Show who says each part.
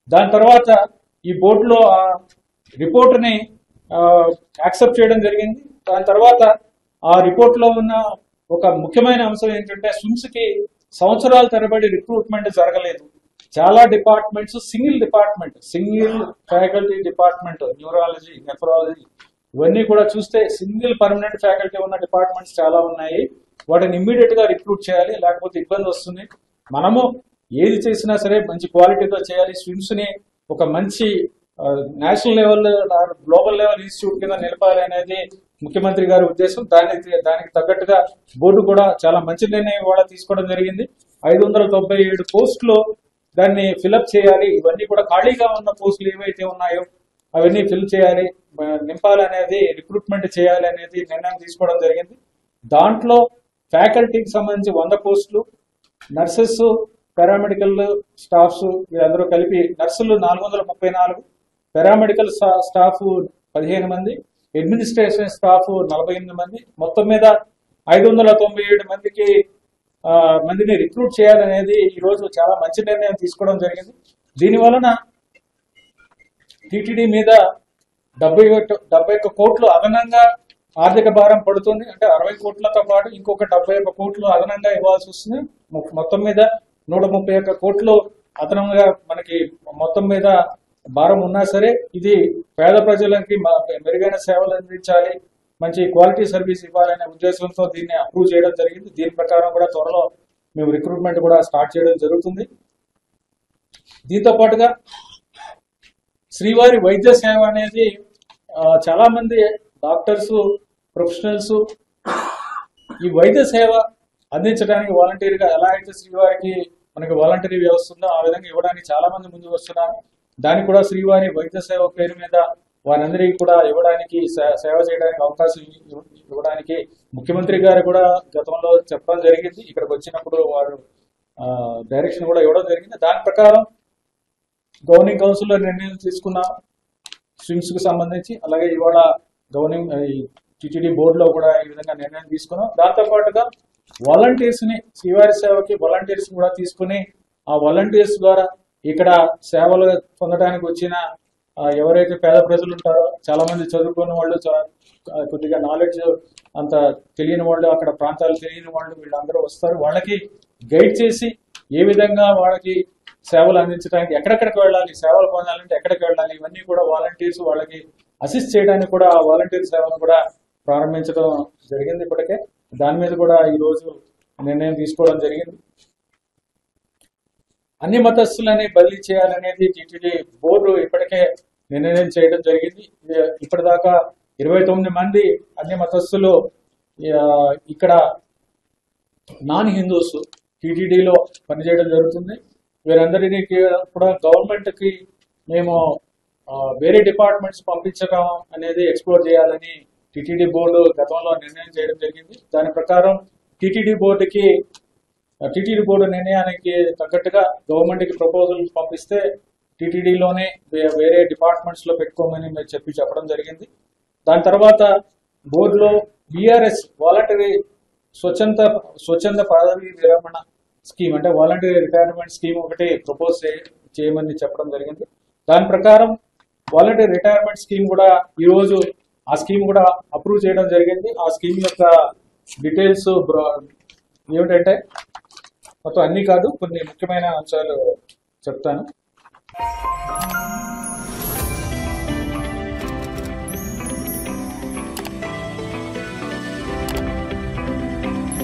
Speaker 1: దాని తర్వాత ఈ బోర్డులో ఆ రిపోర్ట్ని యాక్సెప్ట్ చేయడం జరిగింది. దాని తర్వాత ఆ రిపోర్ట్లో ఉన్న ఒక ముఖ్యమైన అంశం ఏంటంటే స్విమ్స్ కి సంవత్సరాల తరబడి రిక్రూట్మెంట్ జరగలేదు. చాలా departments single faculty department, neurology, nephrology ఇవన్నీ కూడా చూస్తే సింగిల్ పర్మనెంట్ ఫ్యాకల్టీ ఉన్న డిపార్ట్మెంట్స్ చాలా ఉన్నాయి. వాటిని ఇమ్మీడియట్ గా రిక్రూట్ చేయాలి, లేకపోతే ఇబ్బంది వస్తుంది. మనము ఏది చేసినా సరే మంచి క్వాలిటీతో చేయాలి. స్విమ్స్ ని ఒక మంచి national level, global level institute కింద నిలపాలి అనేది ముఖ్యమంత్రి గారి ఉద్దేశం. దానికి తగ్గట్టుగా బోర్డు కూడా చాలా మంచి నిర్ణయం కూడా తీసుకోవడం జరిగింది. 597 పోస్టులు దాన్ని ఫిలప్ చేయాలి. ఇవన్నీ కూడా ఖాళీగా ఉన్న పోస్టులు ఏవైతే ఉన్నాయో అవన్నీ ఫిల్ చేయాలి, నింపాలి అనేది, రిక్రూట్మెంట్ చేయాలి అనేది నిర్ణయం తీసుకోవడం జరిగింది. దాంట్లో ఫ్యాకల్టీకి సంబంధించి 100 పోస్టులు, నర్సెస్, పారామెడికల్ స్టాఫ్స్ వీళ్ళందరూ కలిపి నర్సులు 434, పారామెడికల్ స్టాఫ్ 15 మంది, అడ్మినిస్ట్రేషన్ స్టాఫ్ 48 మంది, మొత్తం మీద 597 మందిని రిక్రూట్ చేయాలనేది ఈ రోజు చాలా మంచి నిర్ణయం తీసుకోవడం జరిగింది. దీని వలన టీటీడీ మీద 71 కోట్లు అదనంగా ఆర్థిక భారం పడుతుంది. అంటే 60 కోట్లతో పాటు ఇంకొక 71 కోట్లు అదనంగా ఇవ్వాల్సి వస్తుంది. మొత్తం మీద 131 కోట్లు అదనంగా మనకి మొత్తం మీద భారం ఉన్నా సరే ఇది పేద ప్రజలకి మెరుగైన సేవలు అందించాలి, మంచి క్వాలిటీ సర్వీస్ ఇవ్వాలనే ఉద్దేశంతో దీన్ని అప్రూవ్ చేయడం జరిగింది. దీని ప్రకారం కూడా త్వరలో మేము రిక్రూట్మెంట్ కూడా స్టార్ట్ చేయడం జరుగుతుంది. దీంతో పాటుగా శ్రీవారి వైద్య సేవ అనేది చాలా మంది డాక్టర్స్, ప్రొఫెషనల్స్ ఈ వైద్య సేవ అందించడానికి వాలంటీర్గా ఎలా అయితే శ్రీవారికి మనకి వాలంటీరీ వ్యవస్థ ఉందో ఆ విధంగా ఇవ్వడానికి చాలా మంది ముందుకు వస్తున్నారు. దానికి కూడా శ్రీవారి వైద్య సేవ పేరు మీద వారందరికీ కూడా ఇవ్వడానికి, సేవ చేయడానికి అవకాశం ఇవ్వడానికి ముఖ్యమంత్రి గారు కూడా గతంలో చెప్పడం జరిగింది. ఇక్కడికి వచ్చినప్పుడు వారు డైరెక్షన్ కూడా ఇవ్వడం జరిగింది. దాని ప్రకారం గవర్నింగ్ కౌన్సిల్లో నిర్ణయం తీసుకున్నాం స్విమ్స్ కు సంబంధించి. అలాగే ఇవాళ టీటీడీ బోర్డులో కూడా ఈ విధంగా నిర్ణయం తీసుకున్నాం. దాంతో పాటుగా వాలంటీర్స్ ని, శ్రీవారి సేవకి వాలంటీర్స్ కూడా తీసుకుని ఆ వాలంటీర్స్ ద్వారా ఇక్కడ సేవలు పొందడానికి వచ్చిన ఎవరైతే పేద ప్రజలు ఉంటారో, చాలా మంది చదువుకున్న వాళ్ళు, కొద్దిగా నాలెడ్జ్ అంత తెలియని వాళ్ళు, అక్కడ ప్రాంతాలు తెలియని వాళ్ళు వీళ్ళందరూ వస్తారు. వాళ్ళకి గైడ్ చేసి ఏ విధంగా వాళ్ళకి సేవలు అందించడానికి, ఎక్కడెక్కడికి వెళ్ళాలి, సేవలు పొందాలంటే ఎక్కడికి వెళ్ళాలి, ఇవన్నీ కూడా వాలంటీర్స్ వాళ్ళకి అసిస్ట్ చేయడానికి కూడా ఆ వాలంటీర్ సేవను కూడా ప్రారంభించడం జరిగింది. ఇప్పటికే దాని మీద కూడా ఈ రోజు నిర్ణయం తీసుకోవడం జరిగింది. అన్ని మతస్థులని బదిలీ చేయాలనేది టీటీడీ బోర్డు ఇప్పటికే నిర్ణయం చేయడం జరిగింది. ఇప్పటిదాకా 29 మంది అన్ని మతస్థులు ఇక్కడ నాన్ హిందూస్ టీటీడీలో పనిచేయడం జరుగుతుంది. వీరందరినీ కూడా గవర్నమెంట్ కి మేము వేరే డిపార్ట్మెంట్స్ పంపించడం అనేది ఎక్స్ప్లోర్ చేయాలని టీటీడీ బోర్డు గతంలో నిర్ణయం చేయడం జరిగింది. దాని ప్రకారం టీటీడీ బోర్డు నిర్ణయానికి తగ్గట్టుగా గవర్నమెంట్ కి ప్రపోజల్ పంపిస్తే టీటీడీలోనే వేరే డిపార్ట్మెంట్స్ లో పెట్టుకోమని మీరు చెప్పడం జరిగింది. దాని తర్వాత బోర్డులో బీఆర్ఎస్ వాలంటరీ స్వచ్ఛంద పదవి విరమణ స్కీమ్, అంటే వాలంటరీ రిటైర్మెంట్ స్కీమ్ ఒకటి ప్రపోజ్ చేయమని చెప్పడం జరిగింది. దాని ప్రకారం వాలంటరీ రిటైర్మెంట్ స్కీమ్ కూడా ఈ రోజు ఆ స్కీమ్ కూడా అప్రూవ్ చేయడం జరిగింది. ఆ స్కీమ్ యొక్క డీటెయిల్స్ ఏమిటంటే మొత్తం అన్ని కాదు, కొన్ని ముఖ్యమైన అంశాలు చెప్తాను.